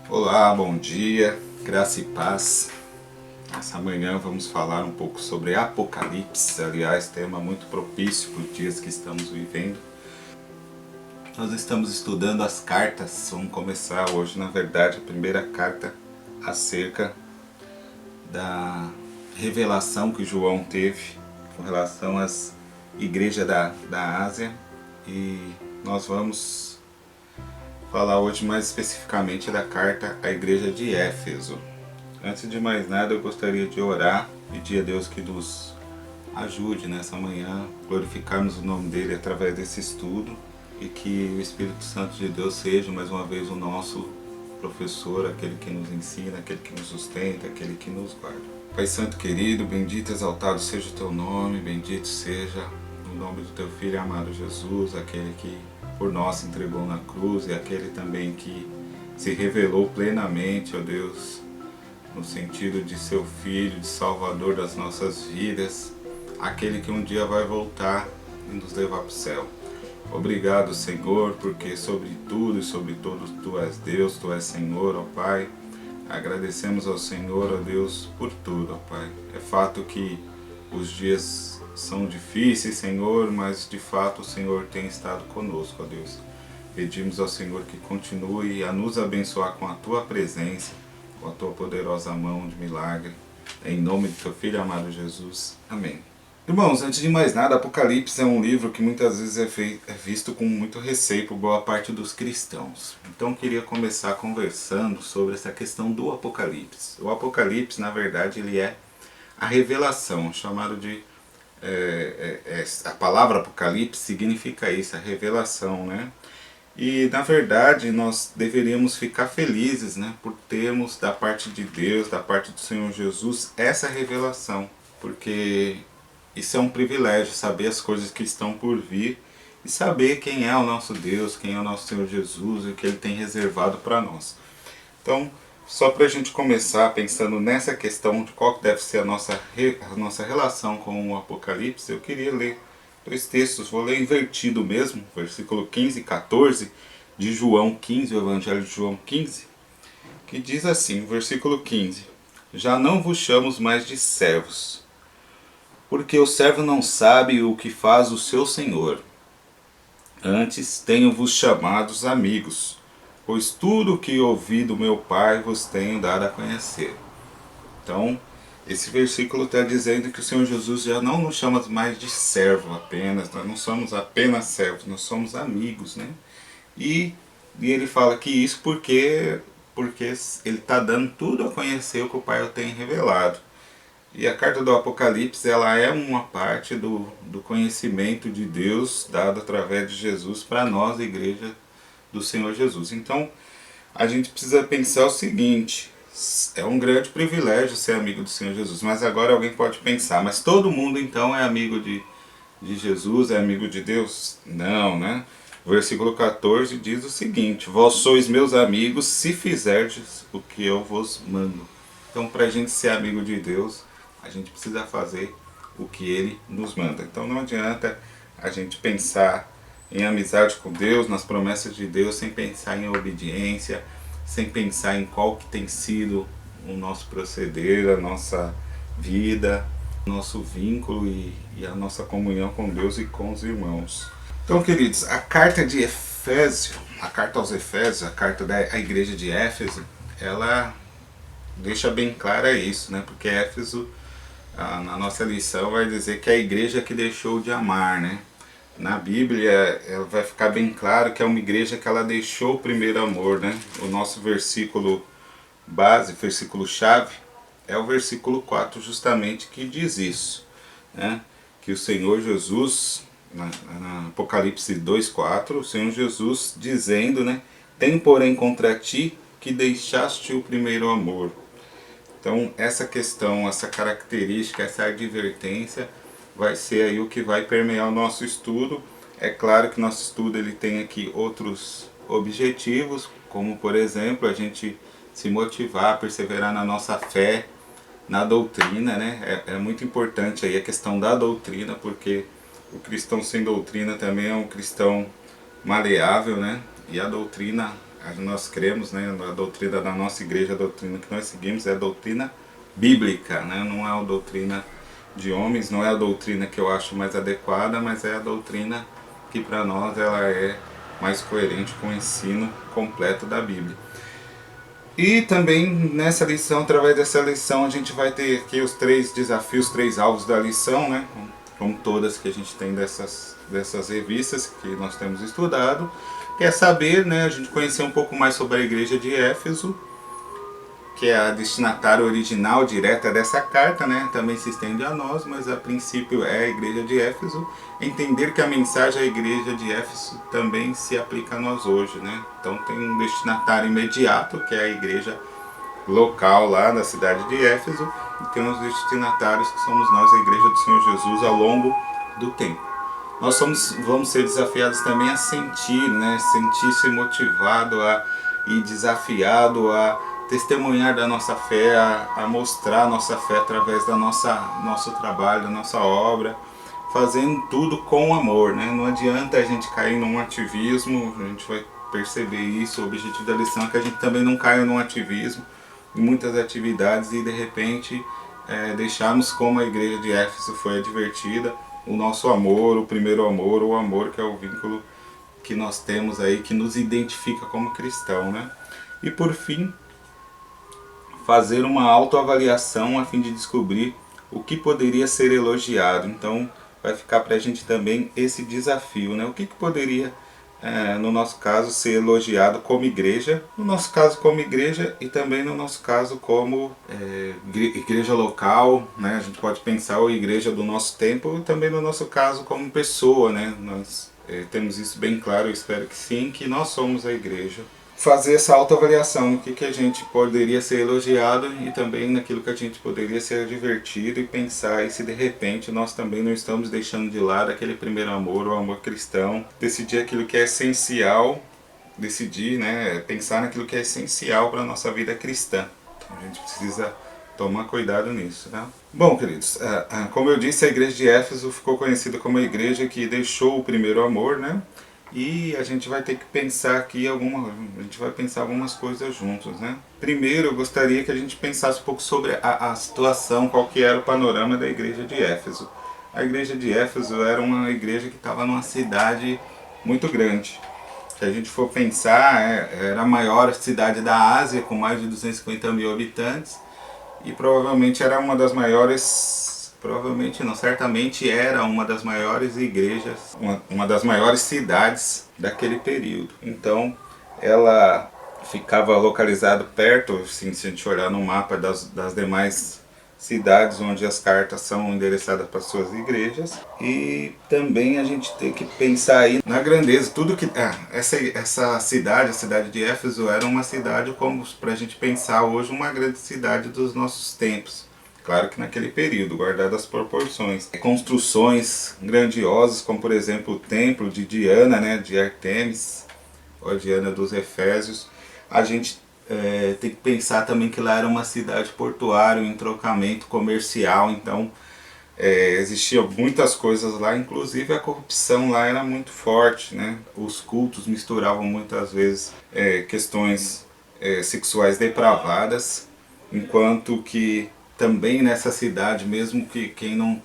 Olá, bom dia, graça e paz. Essa manhã vamos falar um pouco sobre Apocalipse, aliás, tema muito propício para os dias que estamos vivendo. Nós estamos estudando as cartas, vamos começar hoje, na verdade, a primeira carta acerca da revelação que João teve com relação às igrejas da Ásia, e nós vamos falar hoje mais especificamente da carta à igreja de Éfeso. Antes de mais nada, eu gostaria de orar, pedir a Deus que nos ajude nessa manhã, glorificarmos o nome dele através desse estudo e que o Espírito Santo de Deus seja mais uma vez o nosso professor, aquele que nos ensina, aquele que nos sustenta, aquele que nos guarda. Pai Santo querido, bendito e exaltado seja o teu nome, bendito seja o nome do teu Filho amado Jesus, aquele que por nós se entregou na cruz e aquele também que se revelou plenamente, ó Deus, no sentido de seu Filho, de Salvador das nossas vidas, aquele que um dia vai voltar e nos levar para o céu. Obrigado, Senhor, porque sobre tudo e sobre todos Tu és Deus, Tu és Senhor, ó Pai. Agradecemos ao Senhor, ó Deus, por tudo, ó Pai. É fato que os dias são difíceis, Senhor, mas de fato o Senhor tem estado conosco, ó Deus. Pedimos ao Senhor que continue a nos abençoar com a Tua presença, com a Tua poderosa mão de milagre. Em nome de Teu Filho amado Jesus. Amém. Irmãos, antes de mais nada, Apocalipse é um livro que muitas vezes é visto com muito receio por boa parte dos cristãos. Então eu queria começar conversando sobre essa questão do Apocalipse. O Apocalipse, na verdade, ele é a revelação, chamado de... a palavra Apocalipse significa isso, a revelação, né? E na verdade nós deveríamos ficar felizes, né, por termos da parte de Deus, da parte do Senhor Jesus, essa revelação, porque isso é um privilégio, saber as coisas que estão por vir e saber quem é o nosso Deus, quem é o nosso Senhor Jesus e o que Ele tem reservado para nós. Então, só para a gente começar pensando nessa questão de qual deve ser a nossa relação com o Apocalipse, eu queria ler dois textos, vou ler invertido mesmo, versículo 15 e 14 de João 15, o Evangelho de João 15, que diz assim, versículo 15: Já não vos chamo mais de servos, porque o servo não sabe o que faz o seu senhor. Antes tenho-vos chamados amigos, pois tudo o que ouvi do meu Pai vos tenho dado a conhecer. Então, esse versículo está dizendo que o Senhor Jesus já não nos chama mais de servo apenas, nós não somos apenas servos, nós somos amigos, né? E ele fala que isso porque ele está dando tudo a conhecer o que o Pai tem revelado. E a carta do Apocalipse, ela é uma parte do conhecimento de Deus dado através de Jesus para nós, a igreja do Senhor Jesus. Então, a gente precisa pensar o seguinte: é um grande privilégio ser amigo do Senhor Jesus, mas agora alguém pode pensar, mas todo mundo então é amigo de Jesus, é amigo de Deus? Não, né? O versículo 14 diz o seguinte: Vós sois meus amigos se fizerdes o que eu vos mando. Então, para a gente ser amigo de Deus, a gente precisa fazer o que Ele nos manda. Então não adianta a gente pensar em amizade com Deus, nas promessas de Deus, sem pensar em obediência, sem pensar em qual que tem sido o nosso proceder, a nossa vida, nosso vínculo e a nossa comunhão com Deus e com os irmãos. Então, queridos, a carta de Efésio, a carta aos Efésios, a carta da igreja de Éfeso, ela deixa bem clara isso, né? Porque Éfeso, na nossa lição, vai dizer que é a igreja que deixou de amar, né? Na Bíblia, ela vai ficar bem claro que é uma igreja que ela deixou o primeiro amor, né? O nosso versículo base, versículo chave, é o versículo 4 justamente, que diz isso, né? Que o Senhor Jesus, na Apocalipse 2:4, o Senhor Jesus dizendo, né? Tem porém contra ti que deixaste o primeiro amor. Então essa questão, essa característica, essa advertência vai ser aí o que vai permear o nosso estudo. É claro que nosso estudo ele tem aqui outros objetivos, como por exemplo a gente se motivar, perseverar na nossa fé, na doutrina, né? É muito importante aí a questão da doutrina, porque o cristão sem doutrina também é um cristão maleável, né? E a doutrina nós cremos, né, na doutrina da nossa igreja, a doutrina que nós seguimos é a doutrina bíblica, né, não é a doutrina de homens, não é a doutrina que eu acho mais adequada, mas é a doutrina que para nós ela é mais coerente com o ensino completo da Bíblia. E também nessa lição, através dessa lição, a gente vai ter aqui os 3 desafios, 3 alvos da lição, né? Como todas que a gente tem dessas revistas que nós temos estudado. Que é saber, né, a gente conhecer um pouco mais sobre a igreja de Éfeso, que é a destinatária original direta dessa carta, né? Também se estende a nós, mas a princípio é a igreja de Éfeso. Entender que a mensagem à igreja de Éfeso também se aplica a nós hoje, né? Então tem um destinatário imediato, que é a igreja local lá da cidade de Éfeso, e tem uns destinatários que somos nós, a igreja do Senhor Jesus, ao longo do tempo. Nós vamos ser desafiados também a sentir, né? Sentir-se motivado e desafiado a testemunhar da nossa fé, a mostrar a nossa fé através da nosso trabalho, da nossa obra, fazendo tudo com amor, né? Não adianta a gente cair num ativismo, a gente vai perceber isso, o objetivo da lição é que a gente também não caia num ativismo em muitas atividades e de repente deixarmos, como a igreja de Éfeso foi advertida, o nosso amor, o primeiro amor, o amor que é o vínculo que nós temos aí, que nos identifica como cristão, né? E por fim, fazer uma autoavaliação a fim de descobrir o que poderia ser elogiado. Então vai ficar para a gente também esse desafio, né? O que poderia, no nosso caso, ser elogiado como igreja, no nosso caso como igreja e também no nosso caso como igreja local, né? A gente pode pensar a igreja do nosso tempo e também no nosso caso como pessoa, né? Nós temos isso bem claro, eu espero que sim, que nós somos a igreja. Fazer essa autoavaliação no que a gente poderia ser elogiado e também naquilo que a gente poderia ser advertido e pensar e se de repente nós também não estamos deixando de lado aquele primeiro amor, o amor cristão, decidir aquilo que é essencial, decidir, né, pensar naquilo que é essencial para a nossa vida cristã. Então a gente precisa tomar cuidado nisso, né? Bom, queridos, como eu disse, a igreja de Éfeso ficou conhecida como a igreja que deixou o primeiro amor, né? E a gente vai ter que pensar aqui a gente vai pensar algumas coisas juntos, né? Primeiro, eu gostaria que a gente pensasse um pouco sobre a situação, qual que era o panorama da igreja de Éfeso. A igreja de Éfeso era uma igreja que estava numa cidade muito grande. Se a gente for pensar, era a maior cidade da Ásia, com mais de 250 mil habitantes, e provavelmente era uma das maiores... Provavelmente não, certamente era uma das maiores igrejas, uma das maiores cidades daquele período. Então ela ficava localizada perto, assim, se a gente olhar no mapa das demais cidades onde as cartas são endereçadas para suas igrejas. E também a gente tem que pensar aí na grandeza, tudo que... essa cidade, a cidade de Éfeso, era uma cidade como para a gente pensar hoje, uma grande cidade dos nossos tempos. Claro que naquele período, guardadas as proporções. Construções grandiosas, como por exemplo o templo de Diana, né, de Artemis, ou a Diana dos Efésios. A gente tem que pensar também que lá era uma cidade portuária, um entrocamento comercial, então existiam muitas coisas lá, inclusive a corrupção lá era muito forte, né? Os cultos misturavam muitas vezes questões sexuais depravadas, enquanto que também nessa cidade, mesmo que quem não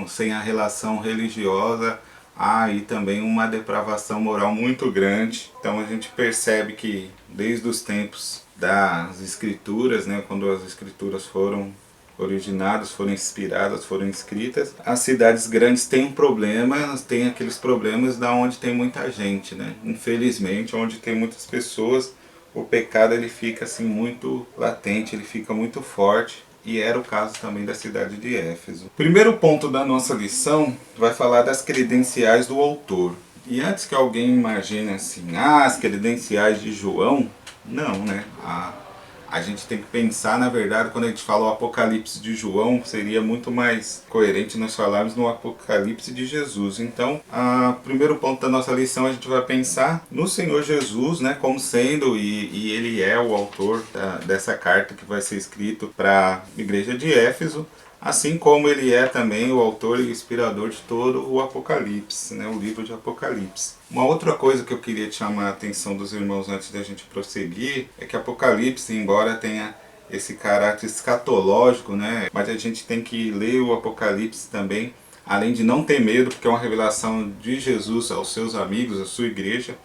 sem a relação religiosa, há aí também uma depravação moral muito grande. Então a gente percebe que desde os tempos das escrituras, né, quando as escrituras foram originadas, foram inspiradas, foram escritas, as cidades grandes têm um problema, têm aqueles problemas da onde tem muita gente, né? Infelizmente, onde tem muitas pessoas, o pecado ele fica assim muito latente, ele fica muito forte. E era o caso também da cidade de Éfeso. O primeiro ponto da nossa lição vai falar das credenciais do autor. E antes que alguém imagine assim, as credenciais de João, não, né? A gente tem que pensar, na verdade, quando a gente fala o Apocalipse de João, seria muito mais coerente nós falarmos no Apocalipse de Jesus. Então, o primeiro ponto da nossa lição, a gente vai pensar no Senhor Jesus, né, como sendo, e ele é o autor dessa carta que vai ser escrito para a igreja de Éfeso, assim como ele é também o autor e inspirador de todo o Apocalipse, né, o livro de Apocalipse. Uma outra coisa que eu queria te chamar a atenção dos irmãos antes da gente prosseguir é que Apocalipse, embora tenha esse caráter escatológico, né, mas a gente tem que ler o Apocalipse também, além de não ter medo, porque é uma revelação de Jesus aos seus amigos, à sua igreja,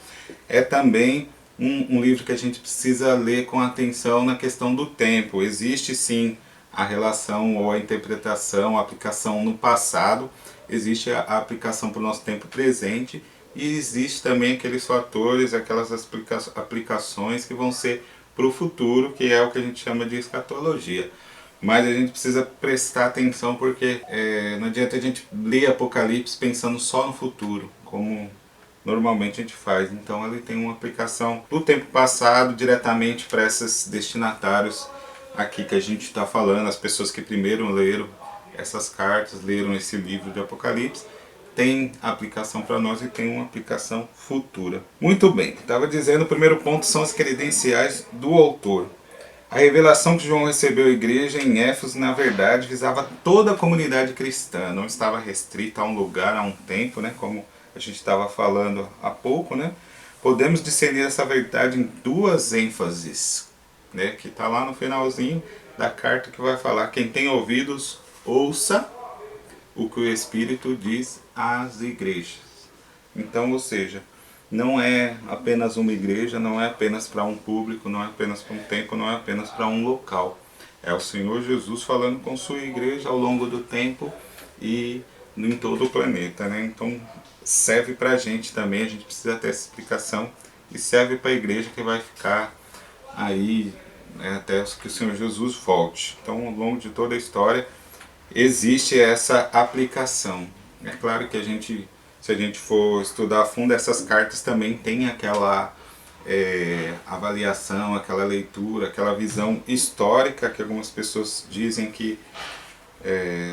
é também um livro que a gente precisa ler com atenção na questão do tempo. Existe sim a relação ou a interpretação, a aplicação no passado, existe a aplicação para o nosso tempo presente e existe também aqueles fatores, aquelas aplicações que vão ser para o futuro, que é o que a gente chama de escatologia. Mas a gente precisa prestar atenção porque não adianta a gente ler Apocalipse pensando só no futuro, como normalmente a gente faz. Então ele tem uma aplicação do tempo passado diretamente para esses destinatários aqui que a gente está falando, as pessoas que primeiro leram essas cartas, leram esse livro de Apocalipse, tem aplicação para nós e tem uma aplicação futura. Muito bem, estava dizendo, o primeiro ponto são as credenciais do autor. A revelação que João recebeu à igreja em Éfeso, na verdade, visava toda a comunidade cristã, não estava restrita a um lugar, a um tempo, né, como a gente estava falando há pouco, né? Podemos discernir essa verdade em duas ênfases, né, que está lá no finalzinho da carta, que vai falar: quem tem ouvidos, ouça o que o Espírito diz às igrejas. Então, ou seja, não é apenas uma igreja, não é apenas para um público, não é apenas para um tempo, não é apenas para um local. É o Senhor Jesus falando com sua igreja ao longo do tempo e em todo o planeta, né? Então serve para a gente também, a gente precisa ter essa explicação, e serve para a igreja que vai ficar aí, né, até que o Senhor Jesus volte. Então, ao longo de toda a história existe essa aplicação. É claro que se a gente for estudar a fundo essas cartas, também tem aquela avaliação, aquela leitura, aquela visão histórica que algumas pessoas dizem que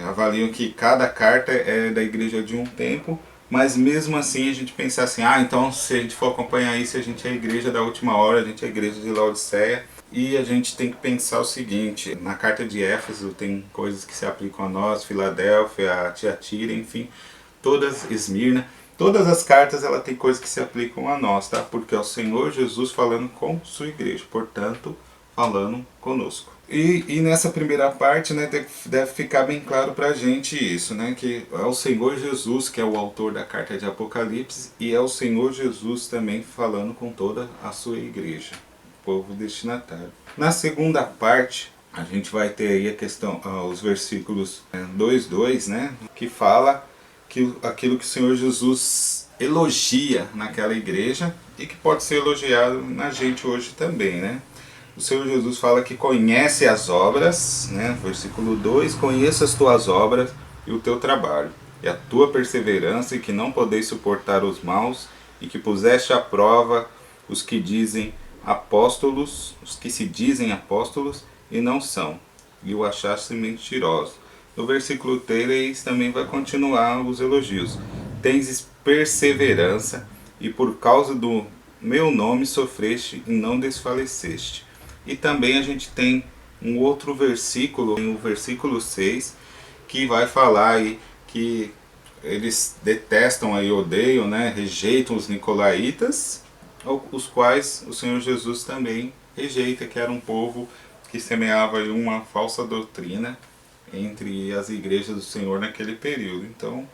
avaliam que cada carta é da igreja de um tempo, mas mesmo assim a gente pensa assim, então se a gente for acompanhar isso, a gente é a igreja da última hora, a gente é a igreja de Laodiceia. E a gente tem que pensar o seguinte: na carta de Éfeso tem coisas que se aplicam a nós, Filadélfia, Tiatira, enfim, todas, Esmirna, todas as cartas ela tem coisas que se aplicam a nós, tá? Porque é o Senhor Jesus falando com sua igreja, portanto, falando conosco. E nessa primeira parte, né, deve ficar bem claro pra gente isso, né, que é o Senhor Jesus que é o autor da carta de Apocalipse, e é o Senhor Jesus também falando com toda a sua igreja, povo destinatário. Na segunda parte, a gente vai ter aí a questão, os versículos 2:2, né, que fala que aquilo que o Senhor Jesus elogia naquela igreja e que pode ser elogiado na gente hoje também, né? O Senhor Jesus fala que conhece as obras, né? Versículo 2: conheça as tuas obras e o teu trabalho, e a tua perseverança, e que não podeis suportar os maus, e que puseste à prova os que dizem apóstolos, os que se dizem apóstolos e não são, e o achaste mentiroso. No versículo 3 também vai continuar os elogios. Tens perseverança, e por causa do meu nome sofreste e não desfaleceste. E também a gente tem um outro versículo, o versículo 6, que vai falar aí que eles detestam aí, odeiam, né, rejeitam os nicolaítas, os quais o Senhor Jesus também rejeita, que era um povo que semeava aí uma falsa doutrina entre as igrejas do Senhor naquele período. Então,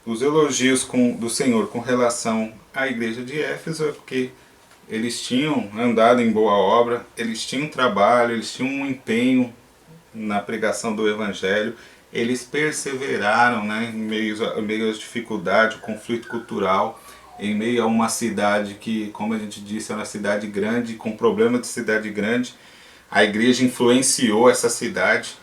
os elogios do Senhor com relação à igreja de Éfeso é porque eles tinham andado em boa obra, eles tinham trabalho, eles tinham um empenho na pregação do Evangelho, eles perseveraram, né, em meio às dificuldades, o conflito cultural, em meio a uma cidade que, como a gente disse, era uma cidade grande, com problema de cidade grande. A igreja influenciou essa cidade,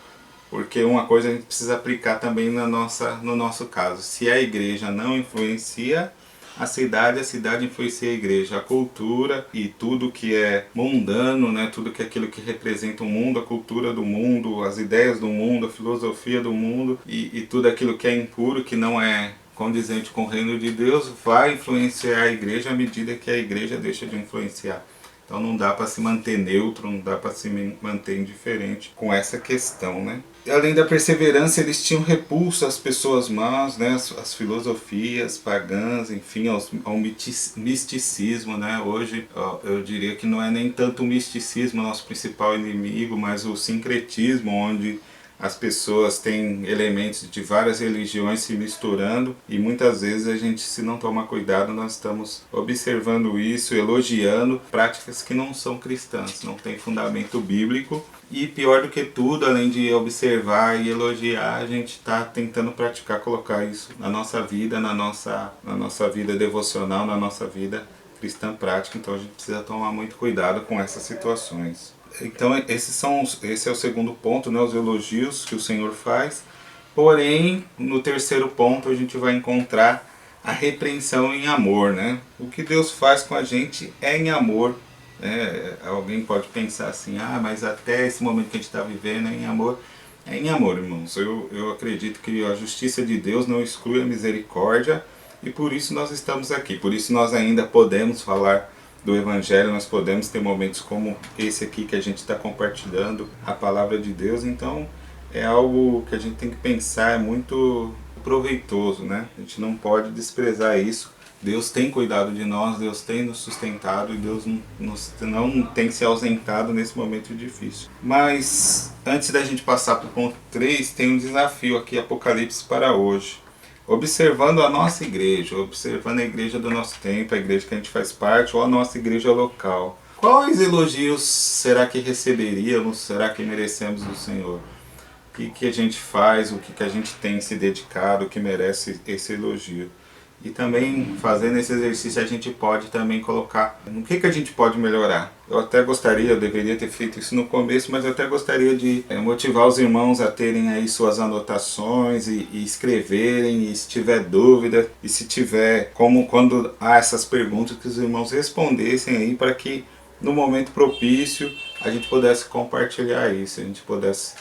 porque uma coisa a gente precisa aplicar também no nosso caso: se a igreja não influencia a cidade influencia a igreja. A cultura e tudo que é mundano, né, tudo que é aquilo que representa o mundo, a cultura do mundo, as ideias do mundo, a filosofia do mundo e tudo aquilo que é impuro, que não é condizente com o reino de Deus, vai influenciar a igreja à medida que a igreja deixa de influenciar Então não dá para se manter neutro, não dá para se manter indiferente com essa questão, né? E além da perseverança, eles tinham repulso às pessoas más, né? As filosofias pagãs, enfim, ao misticismo, né? Hoje eu diria que não é nem tanto o misticismo nosso principal inimigo, mas o sincretismo, onde as pessoas têm elementos de várias religiões se misturando e muitas vezes a gente, se não tomar cuidado, nós estamos observando isso, elogiando práticas que não são cristãs, não têm fundamento bíblico. E pior do que tudo, além de observar e elogiar, a gente está tentando praticar, colocar isso na nossa vida, na nossa vida devocional, na nossa vida cristã prática. Então a gente precisa tomar muito cuidado com essas situações. Então esse é o segundo ponto, né, os elogios que o Senhor faz. Porém, no terceiro ponto a gente vai encontrar a repreensão em amor, né? O que Deus faz com a gente é em amor. Alguém pode pensar assim, mas até esse momento que a gente está vivendo é em amor. É em amor, irmãos. Eu acredito que a justiça de Deus não exclui a misericórdia e por isso nós estamos aqui. Por isso nós ainda podemos falar do Evangelho, nós podemos ter momentos como esse aqui que a gente está compartilhando a palavra de Deus. Então é algo que a gente tem que pensar, é muito proveitoso, né? A gente não pode desprezar isso. Deus tem cuidado de nós, Deus tem nos sustentado e Deus não tem se ausentado nesse momento difícil. Mas antes da gente passar para o ponto 3, tem um desafio aqui, Apocalipse para hoje. Observando a nossa igreja, observando a igreja do nosso tempo, a igreja que a gente faz parte, ou a nossa igreja local. Quais elogios será que receberíamos, será que merecemos do Senhor? O que a gente faz, o que a gente tem se dedicado, que merece esse elogio? E também, fazendo esse exercício, a gente pode também colocar no que a gente pode melhorar. Eu até gostaria, eu deveria ter feito isso no começo, mas eu até gostaria de motivar os irmãos a terem aí suas anotações e escreverem, e se tiver dúvida, e se tiver, como quando há essas perguntas, que os irmãos respondessem aí, para que no momento propício a gente pudesse compartilhar isso, a gente pudesse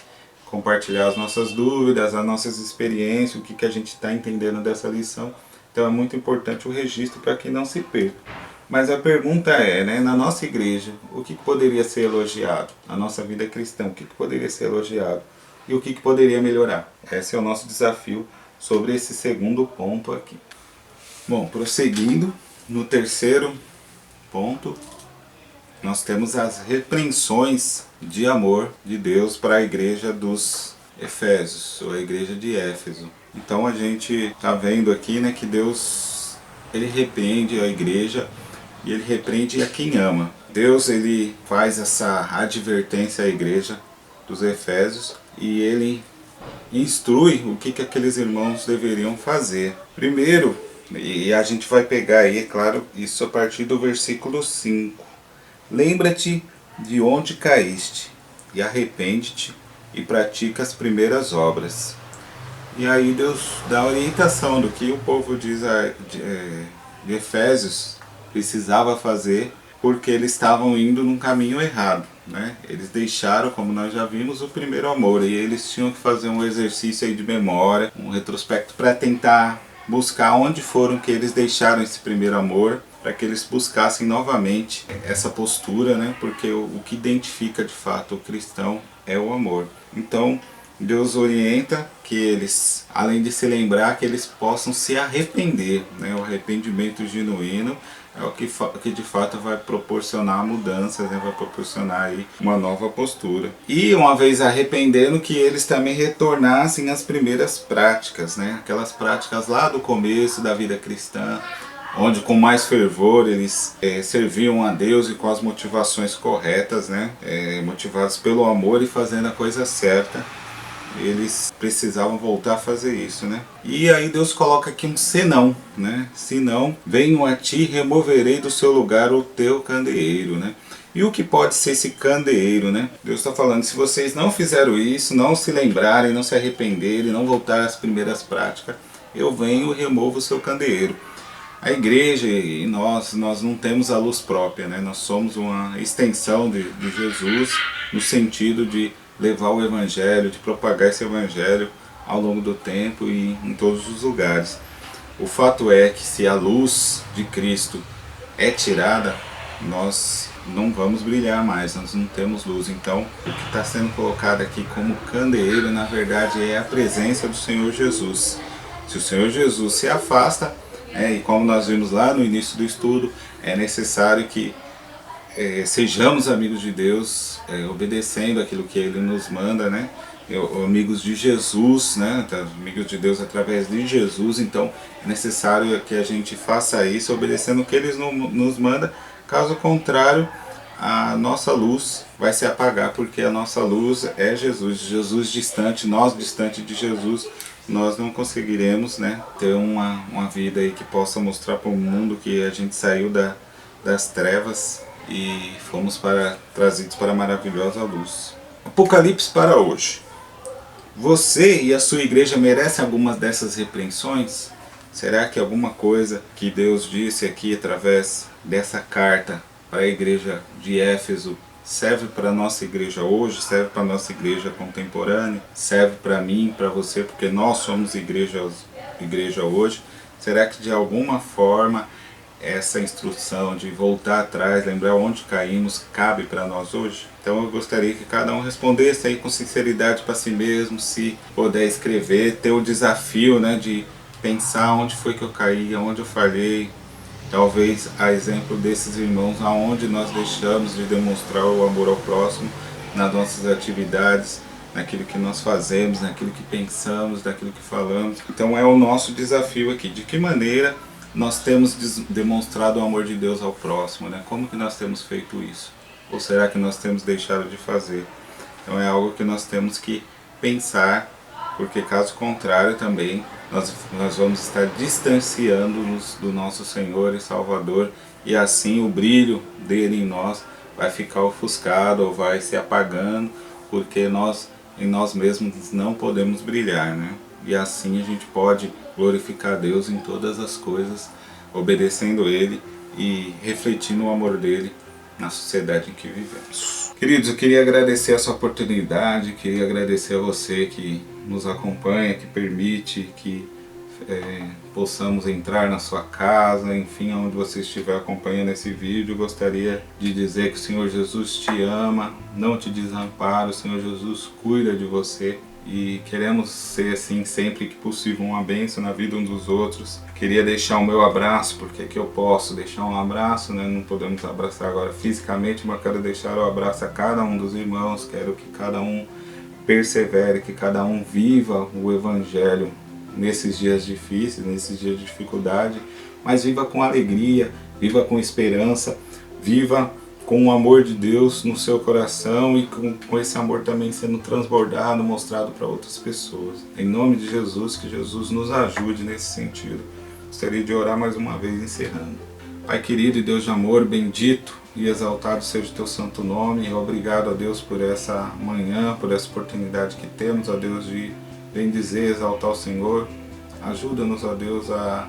compartilhar as nossas dúvidas, as nossas experiências, o que a gente está entendendo dessa lição. Então é muito importante o registro para que não se perca. Mas a pergunta é, né, na nossa igreja, o que poderia ser elogiado? Na nossa vida cristã, o que poderia ser elogiado? E o que poderia melhorar? Esse é o nosso desafio sobre esse segundo ponto aqui. Bom, prosseguindo, no terceiro ponto, nós temos as repreensões de amor de Deus para a igreja dos Efésios, ou a igreja de Éfeso. Então a gente está vendo aqui, né, que Deus, ele repreende a igreja e ele repreende a quem ama. Deus, ele faz essa advertência à igreja dos Efésios e ele instrui o que aqueles irmãos deveriam fazer. Primeiro, e a gente vai pegar aí, é claro, isso a partir do versículo 5. Lembra-te de onde caíste e arrepende-te e pratica as primeiras obras. E aí Deus dá a orientação do que o povo de Efésios precisava fazer, porque eles estavam indo num caminho errado, né? Eles deixaram, como nós já vimos, o primeiro amor, e eles tinham que fazer um exercício aí de memória, um retrospecto, para tentar buscar onde foram que eles deixaram esse primeiro amor, para que eles buscassem novamente essa postura, né? Porque o que identifica de fato o cristão é o amor. Então Deus orienta que eles, além de se lembrar, que eles possam se arrepender, né? O arrependimento genuíno é o que de fato vai proporcionar mudanças, né? Vai proporcionar aí uma nova postura. E uma vez arrependendo, que eles também retornassem às primeiras práticas, né? Aquelas práticas lá do começo da vida cristã, onde com mais fervor eles serviam a Deus e com as motivações corretas, né? Motivados pelo amor e fazendo a coisa certa. Eles precisavam voltar a fazer isso, né? E aí Deus coloca aqui um senão, né? Se não, venho a ti, removerei do seu lugar o teu candeeiro, né? E o que pode ser esse candeeiro, né? Deus está falando, se vocês não fizeram isso, não se lembrarem, não se arrependerem, não voltar às primeiras práticas, eu venho e removo o seu candeeiro. A igreja e nós não temos a luz própria, né? Nós somos uma extensão de Jesus, no sentido de levar o Evangelho, de propagar esse Evangelho ao longo do tempo e em todos os lugares. O fato é que se a luz de Cristo é tirada, nós não vamos brilhar mais, nós não temos luz. Então, o que está sendo colocado aqui como candeeiro, na verdade, é a presença do Senhor Jesus. Se o Senhor Jesus se afasta, e como nós vimos lá no início do estudo, é necessário que sejamos amigos de Deus, obedecendo aquilo que Ele nos manda, né? Amigos de Jesus, né? Amigos de Deus através de Jesus. Então é necessário que a gente faça isso, obedecendo o que Ele nos manda. Caso contrário, a nossa luz vai se apagar, porque a nossa luz é Jesus. Jesus distante, nós distante de Jesus, nós não conseguiremos, né, ter uma vida aí que possa mostrar para o mundo que a gente saiu das trevas e fomos trazidos para a maravilhosa luz. Apocalipse para hoje. Você e a sua igreja merecem algumas dessas repreensões? Será que alguma coisa que Deus disse aqui através dessa carta para a igreja de Éfeso serve para a nossa igreja hoje, serve para a nossa igreja contemporânea, serve para mim, para você, porque nós somos igreja hoje? Será que de alguma forma essa instrução de voltar atrás, lembrar onde caímos, cabe para nós hoje? Então eu gostaria que cada um respondesse aí com sinceridade para si mesmo, se puder escrever, ter o desafio, né, de pensar onde foi que eu caí, aonde eu falhei. Talvez a exemplo desses irmãos, aonde nós deixamos de demonstrar o amor ao próximo nas nossas atividades, naquilo que nós fazemos, naquilo que pensamos, naquilo que falamos. Então é o nosso desafio aqui, de que maneira nós temos demonstrado o amor de Deus ao próximo, né? Como que nós temos feito isso? Ou será que nós temos deixado de fazer? Então é algo que nós temos que pensar, porque caso contrário também nós vamos estar distanciando-nos do nosso Senhor e Salvador, e assim o brilho dele em nós vai ficar ofuscado ou vai se apagando, porque em nós mesmos não podemos brilhar, né? E assim a gente pode glorificar Deus em todas as coisas, obedecendo Ele e refletindo o amor dele na sociedade em que vivemos. Queridos, eu queria agradecer essa oportunidade, queria agradecer a você que nos acompanha, que permite que possamos entrar na sua casa, enfim, onde você estiver acompanhando esse vídeo. Gostaria de dizer que o Senhor Jesus te ama, não te desampara, o Senhor Jesus cuida de você. E queremos ser assim sempre que possível uma bênção na vida uns dos outros. Queria deixar o meu abraço, porque aqui eu posso deixar um abraço, né? Não podemos abraçar agora fisicamente, mas quero deixar o abraço a cada um dos irmãos. Quero que cada um persevere, que cada um viva o Evangelho nesses dias difíceis, nesses dias de dificuldade, mas viva com alegria, viva com esperança, viva com o amor de Deus no seu coração e com esse amor também sendo transbordado, mostrado para outras pessoas. Em nome de Jesus, que Jesus nos ajude nesse sentido. Gostaria de orar mais uma vez, encerrando. Pai querido e Deus de amor, bendito e exaltado seja o teu santo nome. Obrigado a Deus por essa manhã, por essa oportunidade que temos, ó Deus, de bendizer, exaltar o Senhor. Ajuda-nos, ó Deus, a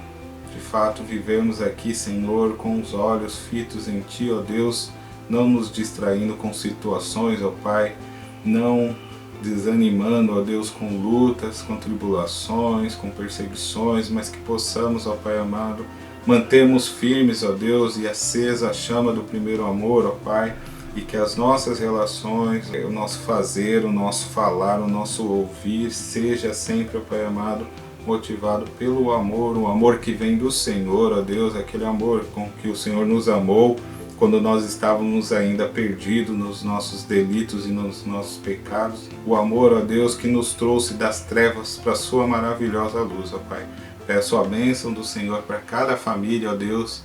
de fato vivermos aqui, Senhor, com os olhos fitos em Ti, ó Deus, não nos distraindo com situações, ó Pai, não desanimando, ó Deus, com lutas, com tribulações, com perseguições, mas que possamos, ó Pai amado, mantermos firmes, ó Deus, e acesa a chama do primeiro amor, ó Pai, e que as nossas relações, o nosso fazer, o nosso falar, o nosso ouvir, seja sempre, ó Pai amado, motivado pelo amor, o amor que vem do Senhor, ó Deus, aquele amor com que o Senhor nos amou, quando nós estávamos ainda perdidos nos nossos delitos e nos nossos pecados. O amor, ó Deus, que nos trouxe das trevas para a sua maravilhosa luz, ó Pai. Peço a bênção do Senhor para cada família, ó Deus,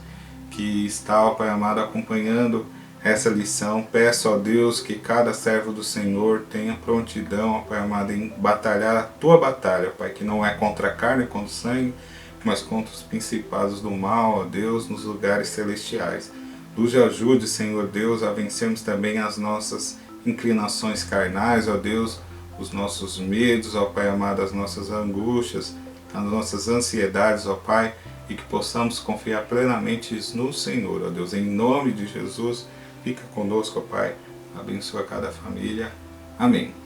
que está, ó Pai amado, acompanhando essa lição. Peço, ó Deus, que cada servo do Senhor tenha prontidão, ó Pai amado, em batalhar a tua batalha, Pai, que não é contra a carne e contra o sangue, mas contra os principados do mal, ó Deus, nos lugares celestiais. Nos ajude, Senhor Deus, a vencermos também as nossas inclinações carnais, ó Deus, os nossos medos, ó Pai amado, as nossas angústias, as nossas ansiedades, ó Pai, e que possamos confiar plenamente no Senhor, ó Deus. Em nome de Jesus, fica conosco, ó Pai, abençoa cada família. Amém.